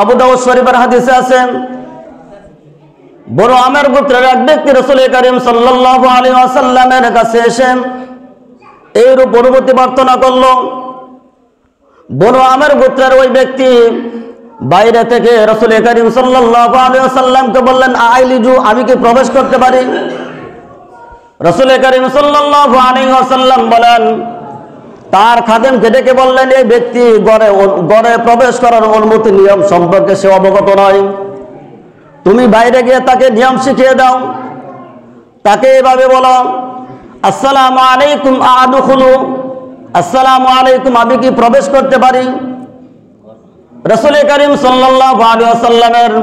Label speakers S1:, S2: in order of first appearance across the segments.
S1: আবু দাউদ শরীফের হাদিসে আছে, বনু আমের গোত্রের এক ব্যক্তি রাসূল করিম সাল্লাল্লাহু আলাইহি ওয়াসাল্লামের কাছে এসে এইরূপ অনুমতি প্রার্থনা করল। বনু আমের গোত্রের ওই ব্যক্তি বাইরে থেকে রাসূল করিম সাল্লাল্লাহু আলাইহি ওয়াসাল্লামকে বললেন, আইলিজু, আমি কি প্রবেশ করতে পারি? রাসূল করিম সাল্লাল্লাহু আলাইহি ওয়াসাল্লাম বলেন, তার খাদেমকে ডেকে বললেন, এই ব্যক্তি ঘরে প্রবেশ করার অনুমতি নিয়ম সম্পর্কে সে অবগত নয়, তুমি বাইরে গিয়ে তাকে নিয়ম শিখিয়ে দাও। তাকে এভাবে বলো, আসসালামু আলাইকুম আদখুলু, আসসালামু আলাইকুম, আমি কি প্রবেশ করতে পারি? রাসূল করিম সাল্লাল্লাহু আলাইহি ওয়াসাল্লামের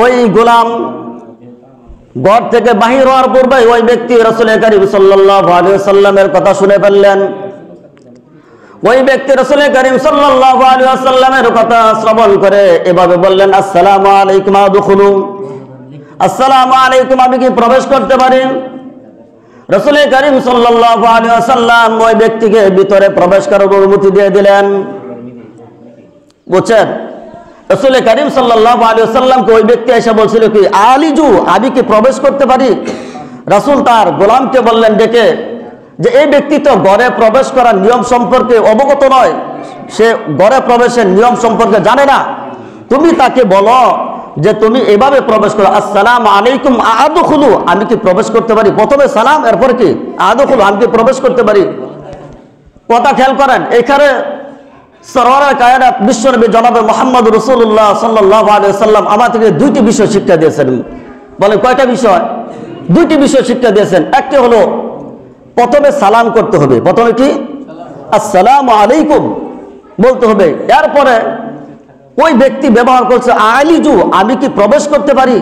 S1: ওই গোলাম ঘর থেকে বাহির হওয়ার পূর্বে ওই ব্যক্তি রাসূল করিম সাল্লাল্লাহু আলাইহি ওয়াসাল্লামের কথা শুনে ফেললেন। ওই ব্যক্তি রাসূল করিম সাল্লাল্লাহু আলাইহি ওয়াসাল্লামের কথা শ্রবণ করে এভাবে বললেন, আসসালামু আলাইকুম আদখুলু, আসসালামু আলাইকুম, আমি কি প্রবেশ করতে পারি? রাসূল করিম সাল্লাল্লাহু আলাইহি ওয়াসাল্লাম ওই ব্যক্তিকে ভিতরে প্রবেশ করার অনুমতি দিয়ে দিলেন। বুঝছেন? রাসূল করিম সাল্লাল্লাহু আলাইহি ওয়াসাল্লামকে ওই ব্যক্তি এসে বলছিল কি, আলিজু, আমি কি প্রবেশ করতে পারি? রাসূল তার গোলামকে বললেন ডেকে যে এই ব্যক্তি তো ঘরে প্রবেশ করার নিয়ম সম্পর্কে অবগত নয়, সে ঘরে প্রবেশের নিয়ম সম্পর্কে জানে না, তুমি তাকে বলো যে তুমি এভাবে প্রবেশ করো, আসসালামু আলাইকুম আদখুলু, আমি কি প্রবেশ করতে পারি? প্রথমে সালাম, এরপর কি আদখুলু, আমি কি প্রবেশ করতে পারি? কথা খেয়াল করেন, এখানে সরওয়ারে কায়নাত বিশ্বনবী জনাবে মুহাম্মদ রাসূলুল্লাহ সাল্লাল্লাহু আলাইহি ওয়াসাল্লাম আমাদেরকে দুইটি বিষয় শিক্ষা দিয়েছেন। বলেন কয়টা বিষয়? দুইটি বিষয় শিক্ষা দিয়েছেন। একটি হলো প্রথমে সালাম করতে হবে, প্রথমে কি আসসালামু আলাইকুম বলতে হবে। এরপরে ওই ব্যক্তি ব্যবহার করছে আলিজু, আমি কি প্রবেশ করতে পারি?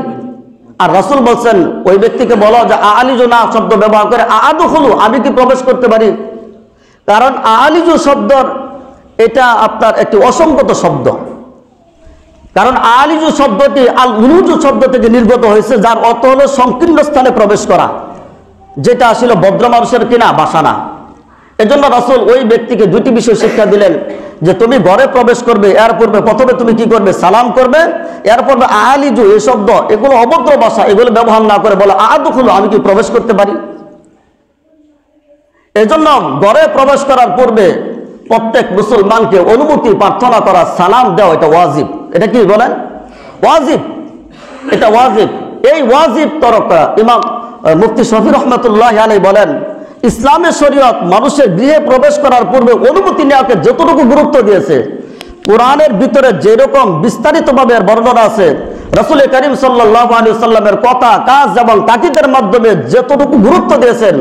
S1: আর রাসূল বলছেন ওই ব্যক্তিকে বলো যে আলিজু না শব্দ ব্যবহার করে আদখুলু, আমি কি প্রবেশ করতে পারি? কারণ আলিজু শব্দর এটা আপনার একটি অসংগত শব্দ। কারণ আলিজু শব্দটি আল উলুজু শব্দ থেকে নির্গত হয়েছে, যার অর্থ হলো সংকীর্ণ স্থানে প্রবেশ করা, যেটা আসলে ভদ্র মানুষের কিনা বাসা না। এজন্য রাসূল ওই ব্যক্তিকে দুটি বিষয় শিক্ষা দিলেন যে তুমি ঘরে প্রবেশ করবে, এর পূর্বে প্রথমে তুমি কি করবে? সালাম করবে। এর পূর্বে আলিজু এই শব্দ, এগুলো অভদ্র ভাষা, এগুলো ব্যবহার না করে বলো আদখুলু, আমি কি প্রবেশ করতে পারি? এজন্য ঘরে প্রবেশ করার পূর্বে প্রত্যেক মুসলমানকে অনুমতি প্রার্থনা করা, সালাম দেওয়া, এটা ওয়াজিব। এটা কি বলেন? ওয়াজিব, এটা ওয়াজিব। এই ওয়াজিব তরক করা। ইমাম মুফতি শফি রহমাতুল্লাহ আলাইহি বলেন, ইসলামের শরীয়ত মানুষের গৃহে প্রবেশ করার পূর্বে অনুমতি নেওয়াকে যতটুকু গুরুত্ব দিয়েছে, কোরআনের ভিতরে যেরকম বিস্তারিতভাবে বর্ণনা আছে, রাসূল করিম সাল্লাল্লাহু আলাইহি ওয়াসাল্লামের কথা, কাজ এবং তাকিদের মাধ্যমে যতটুকু গুরুত্ব দিয়েছেন,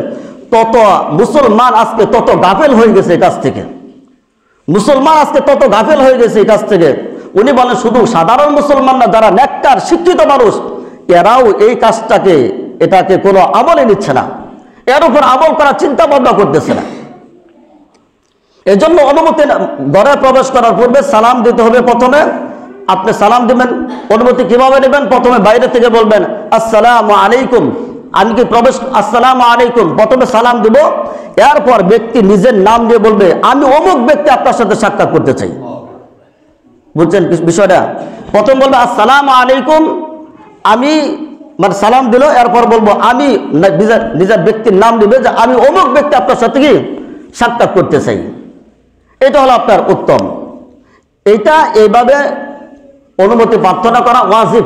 S1: তত মুসলমান আজকে তত গাফেল হয়ে গেছে এই কাজ থেকে। মুসলমান আজকে তত গাফেল হয়ে গেছে এই কাজ থেকে। উনি বলেন শুধু সাধারণ মুসলমান না, যারা নেককার শিক্ষিত মানুষ, এরাও এই কাজটাকে, এটাকে কোনো আমলে নিচ্ছে না, এর উপর আমল করার চিন্তা ভাবনা করতেছে না। এজন্য অনুমতি ঘরে প্রবেশ করার পূর্বে সালাম দিতে হবে। প্রথমে আপনি সালাম দিবেন, অনুমতি কিভাবে নেবেন? প্রথমে বাইরে থেকে বলবেন আসসালামু আলাইকুম, আমি কি প্রবেশ, আসসালামু আলাইকুম, প্রথমে সালাম দিব। এরপর ব্যক্তি নিজের নাম দিয়ে বলবে, আমি অমুক ব্যক্তি আপনার সাথে সাক্ষাৎ করতে চাই। বুঝছেন বিষয়টা? প্রথম বলবে আসসালামু আলাইকুম, আমি মানে সালাম দিল, এরপর বলবো আমি নিজের ব্যক্তির নাম দিবে যে আমি অমুক ব্যক্তি আপনার সাথে কি সাক্ষাৎ করতে চাই। এটা হলো আপনার উত্তম। এটা এইভাবে অনুমতি প্রার্থনা করা ওয়াজিব।